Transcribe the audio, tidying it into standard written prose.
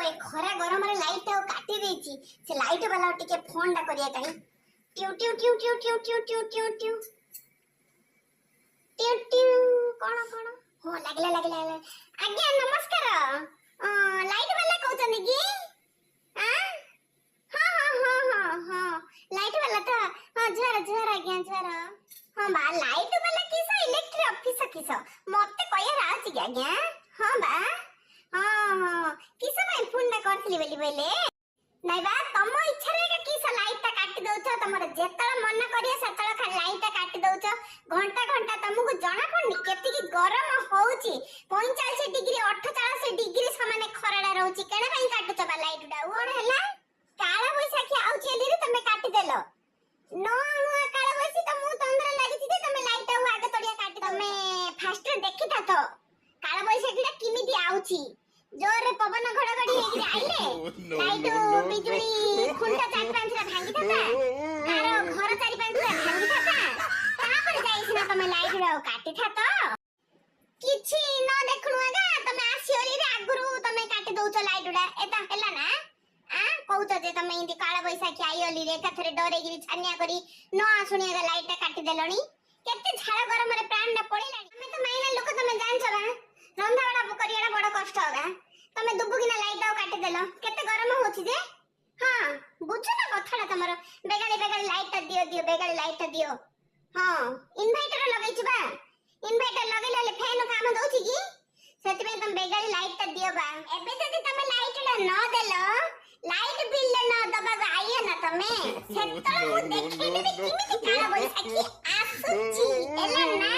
ए खरा गरम रे लाइट आ काटी देछि से लाइट वाला टिके फोन डा करिया काई ट्यू ट्यू ट्यू ट्यू ट्यू ट्यू ट्यू ट्यू ट्यू ट्यू ट्यू कोन हो लागला आज्ञा नमस्कार लाइट वाला कहउछन की हां लाइट वाला तो हां झर आज्ञा झर हां बा लाइट वाला किस इलेक्ट्रिक ऑफिस किस मते कया राज आज्ञा हां बा हां किस भाई फोन ना करथली बोली बोले नै बा तम इच्छा रे किस लाइट ता काटी दउछ तमर जेतळ मन करिया सेतळ खा लाइट ता काटी दउछ घंटा घंटा तुमको जणा पड़नी केति की गरम होउची 45 डिग्री 48 डिग्री समान खराडा रहउची केने भाई काटुछ बा लाइट डा ओड हला काला बैसाखी आउची एली रे तमे काटी देलो नो काला बैसी त मु तंद्र लागिची जे तमे लाइट आ आगे तड़िया काटी तमे फास्ट देखिता तो काला बैसाखी डा किमिति आउची जोर पवन घड़घड़ी हेगी आइले लाइट बिजुली खुंटा चार पांच रा भांगी थाता तारो घर चारि पांच रा भांगी थाता तापर जाइस ना तमे लाइट रा काटी थातो किछि न देखनु आगा तमे आसियोली रे आगुरु तमे काटी दउछ लाइट डा एता हेला ना आ कहउछ जे तमे इंदी काला बैसाखी आइयोली रे कथरे डरे गिरी छानिया करी न आसुनिया लाइट टा काटी देलणी केते झाड़ गरम रे प्राण ना पड़िलानी तमे तो माइना लोक तमे जानछ बा रंधा बड़ा करियाडा बड़ कष्ट होगा तमे दुबुगिना लाइट आउ काटी देलो केते गरम होछि जे हां बुझो ना कथाडा तमरो बेगाली लाइट दियो बेगाली लाइट दियो हां इन्वर्टर लगै छी बा इन्वर्टर लगैले फैन काम दउछि की सेति में तुम बेगाली लाइट दियो बा एबे जदी तमे लाइट न देलो लाइट बिल न दबा आइए ना तमे सेतळ मु देखै देबी किमिति काला बैसाखी आसुची एला ना